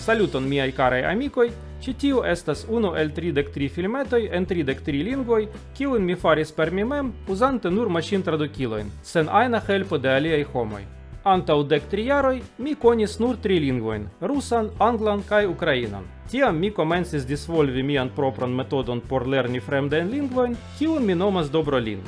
Saluton miaj karaj amikoj, ĉi tiu estas unu el 33 filmetoj en 33 lingvoj, kiujn mi faris per mi mem, uzante nur maŝintradukilojn, sen ajna helpo de aliaj homoj. Antaŭ 13 jaroj mi konis nur 3 lingvojn: rusan, anglan kaj ukrainan. Tiam mi komencis disvolvi mian propran metodon por lerni fremdajn lingvojn, kiun mi nomas Dobrolin.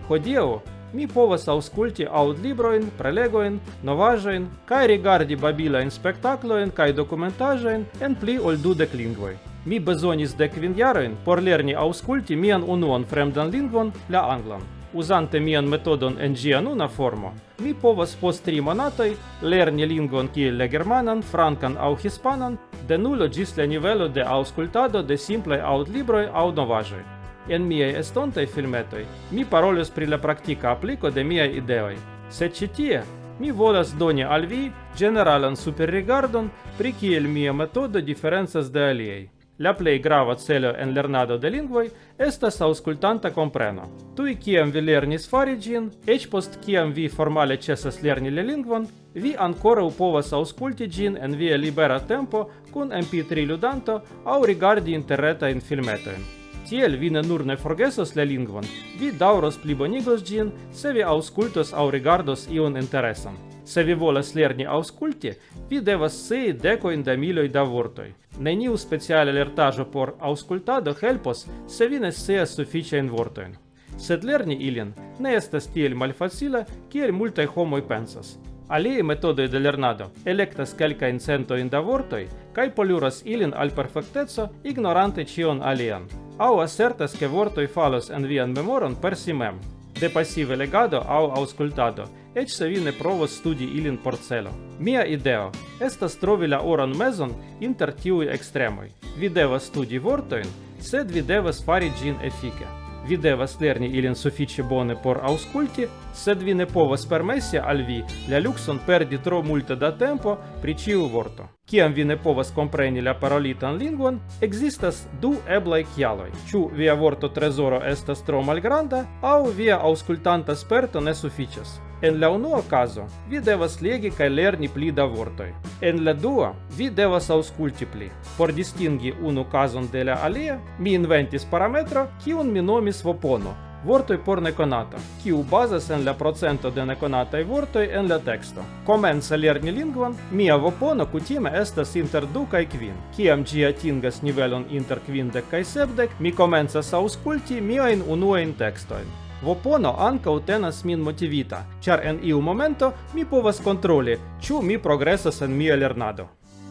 Hodiaŭ mi povas aŭskulti aŭdlibrojn, prelegojn, novaĵojn kaj rigardi babilajn spektaklojn kaj dokumentaĵojn en pli ol 20 lingvoj. Mi bezonis 15 jarojn por lerni aŭskulti mian unuan fremdan lingvon, la anglan. Uzante mian metodon en ĝia nuna formo, mi povas post 3 monatoj lerni lingvon kiel la germanan, frankan aŭ hispanan, de nulo ĝis la nivelo de aŭskultado de simplaj aŭdlibroj aŭ novaĵoj. En miaj estontaj filmetoj mi parolos pri la praktika apliko de miaj ideoj, sed ĉi tie mi volas doni al vi ĝeneralan superrigardon pri kiel mia metodo diferencas de aliaj. La plej grava celo en lernado de lingvoj estas aŭskultanta kompreno. Tuj kiam vi lernis fari ĝin, eĉ post kiam vi formale ĉesas lerni la lingvon, vi ankoraŭ povas aŭskulti ĝin en via libera tempo kun MP3 ludanto aŭ rigardi interretajn filmetojn. Tiel vi ne nur ne forgesos la lingvon, vi daŭros plibonigos ĝin, se vi aŭskultos aŭ rigardos ion interesan. Se vi volas lerni aŭskulti, vi devas scii dekojn da miloj da vortoj. Neniu speciala lertaĵo por aŭskultado helpos, se vi ne scias sufiĉajn vortojn. Sed lerni ilin ne estas tiel malfacila, kiel multaj homoj pensas. Aliaj metodoj de lernado elektas kelkajn centojn da vortoj kaj poluras ilin al perfekteco, ignorante ĉion alian. Aŭ asertas, ke vortoj falos en vian memoron per si mem, de pasive legado aŭ aŭskultado, eĉ se vi ne provos studi ilin por celo. Mia ideo estas trovi la oran mezon inter tiuj ekstremoj. Vi devas studi vortojn, sed vi devas fari ĝin efike. Vi devas lerni ilin sufiĉe bone por aŭskulti, sed vi ne povas permesi al vi la lukson perdi tro multe da tempo pri ĉiu vorto. Kiam vi ne povas kompreni la parolitan lingvon, ekzistas du eblaj kialoj. Ĉu via vorto-trezoro estas tro malgranda, aŭ via aŭskultanta sperto ne sufiĉas. En la unua kazo, vi devas legi kaj lerni pli da vortoj. En la dua, vi devas aŭskulti pli. Por distingi unu kazon de la alia, mi inventis parametro, kiun mi nomis vopono, vortoj por nekonata, kiu bazas en la procento de nekonataj vortoj en la teksto. Komence lerni lingvon, mia vopono kutime estas inter 2 kaj 5. Kiam ĝi atingas nivelon inter 50 kaj 70, mi komencas aŭskulti miajn unuajn tekstojn. Vopono ankaŭ tenas min motivita, ĉar en iu momento mi povas kontroli, ĉu mi progresas en mia lernado.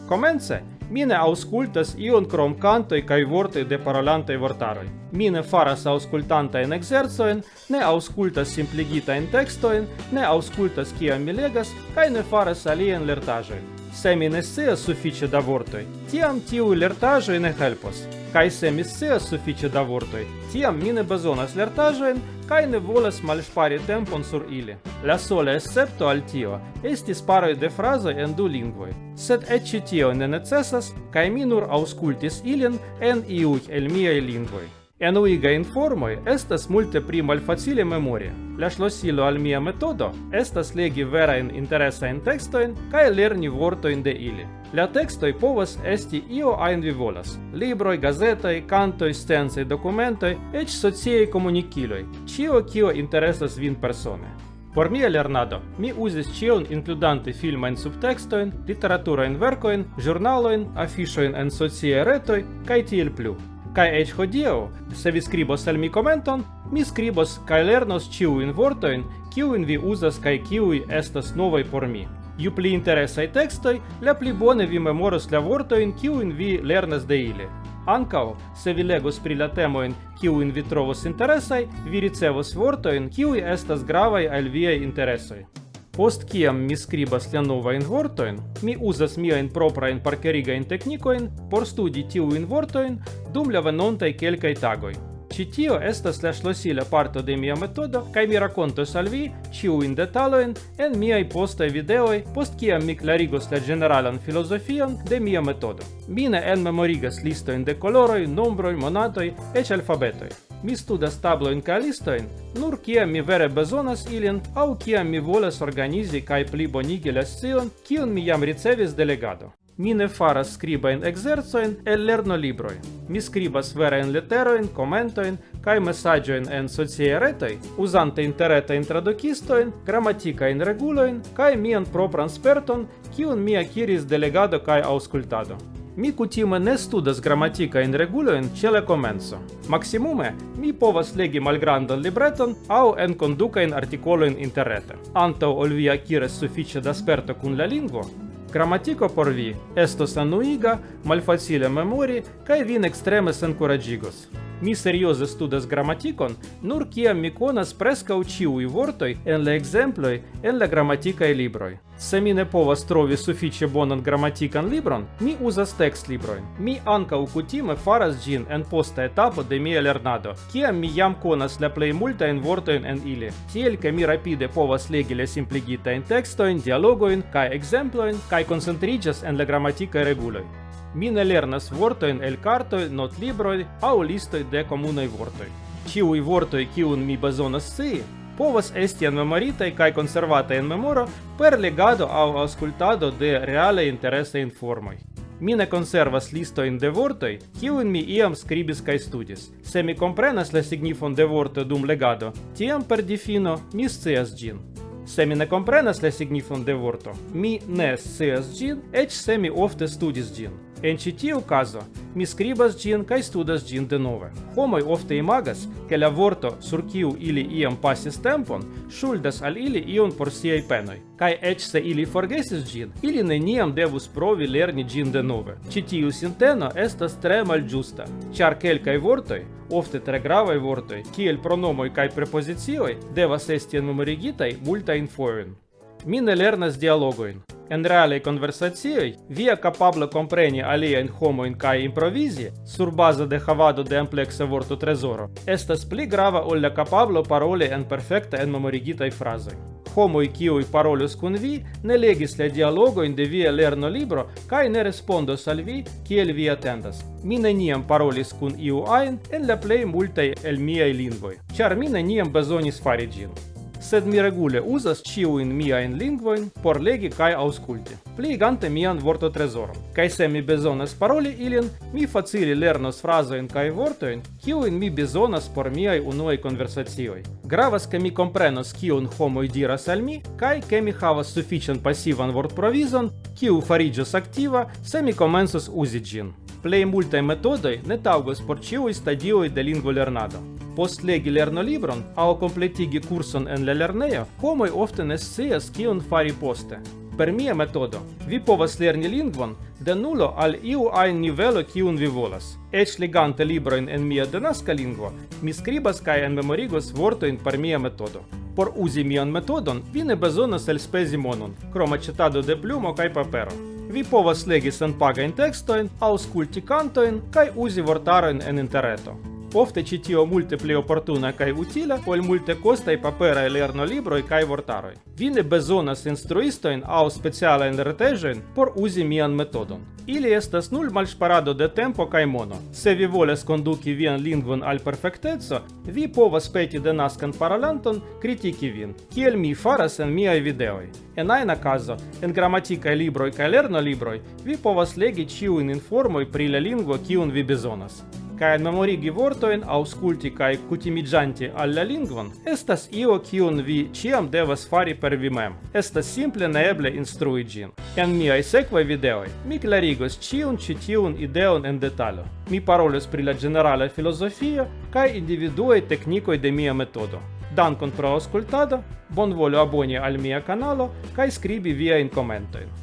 Komence, mi ne aŭskultas ion krom kantoj kaj vortoj de parolantaj vortaroj. Mi ne faras aŭskultantajn ekzercojn, ne aŭskultas simpligitajn tekstojn, ne aŭskultas kiam mi legas kaj ne faras aliajn lertaĵojn. Se mi ne scias sufiĉe da vortoj, tiam tiuj lertaĵoj ne helpos. Kaj se mi scias sufiĉe da vortoj, tiam mi ne bezonas lertaĵojn kaj ne volas malŝpari tempon sur ili. La sola escepto al tio estis paroj de frazoj en 2 lingvoj. Sed eĉ ĉi tio ne necesas, kaj mi nur aŭskultis ilin en iuj el miaj lingvoj. Enuigaj informoj estas multe pli malfacile memori. La ŝlosilo al mia metodo estas legi verajn interesajn tekstojn kaj lerni vortojn de ili. La tekstoj povas esti io ajn vi volas: libroj, gazetoj, kantoj, sciencaj dokumentoj, eĉ sociaj komunikiloj, ĉio kio interesas vin persone. Por mia lernado mi uzis ĉion inkludante filmajn subtekstojn, literaturajn verkojn, ĵurnalojn, afiŝojn en sociaj retoj kaj tiel plu. Kaj eĉ hodiaŭ, se vi skribos al mi komenton, mi skribos kaj lernos ĉiujn vortojn, kiujn vi uzas kaj kiuj estas novaj por mi. Ju pli interesaj tekstoj, la pli bone vi memoros la vortojn, kiujn vi lernas de ili. Ankaŭ, se vi legos pri la temojn, kiujn vi trovos interesaj, vi ricevos vortojn, kiuj estas gravaj al viaj interesoj. Post kiam mi skribas la novajn vortojn, mi uzas miajn proprajn parkerigajn teknikojn por studi tiujn vortojn dum la venontaj kelkaj tagoj. Ĉi tio estas la ŝlosila parto de mia metodo, kaj mi rakontos al vi ĉiujn detalojn en miaj postaj videoj, post kiam mi klarigos la ĝeneralan filozofion de mia metodo. Mi ne enmemorigas listojn de koloroj, nombroj, monatoj, eĉ alfabetoj. Mi studas tablojn kaj listojn, nur kiam mi vere bezonas ilin, aŭ kiam mi volas organizi kaj plibonigi la scion, kiun mi jam ricevis de legado. Mi ne faras skribajn ekzercojn el lernolibroj. Mi skribas verajn leterojn, komentojn kaj mesaĝojn en sociaj retoj, uzante interretajn tradukistojn, gramatikajn regulojn kaj mian propran sperton, kiun mi akiris de legado kaj aŭskultado. Mi kutime ne studas gramatikajn regulojn ĉe la komenco. Maksimume mi povas legi malgrandan libreton aŭ enkondukajn artikolojn interrete. Antaŭ ol vi akiras sufiĉe da sperto kun la lingvo, gramatiko por vi estos enuiga, malfacile memori kaj vin ekstreme senkuraĝigos. Mi serioze studas gramatikon nur kiam mi konas preskaŭ ĉiuj vortoj en la ekzemploj en la gramatikaj libroj. Se mi ne povas trovi sufiĉe bonan gramatikan libron, mi uzas tekstlibrojn. Mi ankaŭ kutime faras ĝin en posta etapo de mia lernado, kiam mi jam konas la plej multajn vortojn en ili, tiel ke mi rapide povas legi la simpligitajn tekstojn, dialogojn kaj ekzemplojn kaj koncentriĝas en la gramatikaj reguloj. Mi ne lernas vortojn el kartoj, notlibroj aŭ listoj de komunaj vortoj. Ĉiuj vortoj, kiun mi bezonas scii, povas esti enmemoritaj kaj konservataj en memoro per legado aŭ aŭskultado de reale interesaj informoj. Mi ne konservas listojn de vortoj, kiujn mi iam skribis kaj studis. Se mi komprenas la signifon de vorto dum legado, tiam per difino mi scias ĝin. Se mi ne komprenas la signifon de vorto, mi ne scias ĝin, eĉ se mi ofte studis ĝin. En ĉi tiu kazo, mi skribas ĝin kaj studas ĝin denove. Homoj ofte imagas, ke la vorto, sur kiu ili iam pasis tempon, ŝuldas al ili ion por siaj penoj. Kaj eĉ se ili forgesis ĝin, ili neniam devus provi lerni ĝin denove. Ĉi tiu sinteno estas tre malĝusta, ĉar kelkaj vortoj, ofte tre gravaj vortoj, kiel pronomoj kaj prepozicioj, devas esti enmemorigitaj multajn fojojn. Mi ne lernas dialogojn. En realaj konversacioj, via kapablo kompreni aliajn homojn kaj improvizi, surbazo de havado de ampleksa vortotrezoro, estas pli grava ol la kapablo paroli en perfekte enmemorigitaj frazoj. Homoj, kiuj parolos kun vi, ne legis la dialogojn de via lernolibro kaj ne respondos al vi, kiel vi atendas. Mi neniam parolis kun iu ajn en la plej multaj el miaj lingvoj, ĉar mi neniam bezonis fari ĝin. Sed mi regule uzas ĉiujn miajn lingvojn por legi kaj aŭskulti, pligante mian vortotrezoron. Kaj se mi bezonas paroli ilin, mi facile lernos frazojn kaj vortojn, kiujn mi bezonas por miaj unuaj konversacioj. Gravas, ke mi komprenos, kion homoj diras al mi, kaj ke mi havas sufiĉan pasivan vortprovizon, kiu fariĝos aktiva, se mi komencos uzi ĝin. Plej multaj metodoj ne taŭgos por ĉiuj stadioj de lingvolernado. Post legi lernolibron aŭ kompletigi kurson en la lernejo, homoj ofte ne scias kion fari poste. Per mia metodo, vi povas lerni lingvon de nulo al iu ajn nivelo kiun vi volas. Eĉ legante librojn en mia denaska lingvo, mi skribas kaj enmemorigos vortojn per mia metodo. Por uzi mian metodon, vi ne bezonas elspezi monon, krom aĉetado de plumo kaj papero. Vi povas legi senpagajn tekstojn, aŭskulti kantojn kaj uzi vortarojn en interreto. Ofte ĉi tio multe pli oportuna kaj utila ol multekostaj paperaj lernolibroj kaj vortaroj. Vi ne bezonas instruistojn aŭ specialajn reteĵojn por uzi mian metodon. Ili estas nur malŝparado de tempo kaj mono. Se vi volas konduki vian lingvon al perfekteco, vi povas peti denaskan parolanton kritiki vin, kiel mi faras en miaj videoj. En ajna kazo, en gramatikaj libroj kaj lernolibroj, vi povas legi ĉiujn informoj pri la lingvo kiun vi bezonas. Kaj enmemorigi vortojn, aŭskulti kaj kutimiĝanti al la lingvon estas io kiun vi ĉiam devas fari per vi mem. Estas simple neeble instrui ĝin. En miaj sekvaj videoj mi klarigos ĉiun ĉi tiun ideon en detalo. Mi parolos pri la ĝenerala filozofio kaj individuaj teknikoj de mia metodo. Dankon pro aŭskultado, bonvolu aboni al mia kanalo kaj skribi viajn komentojn.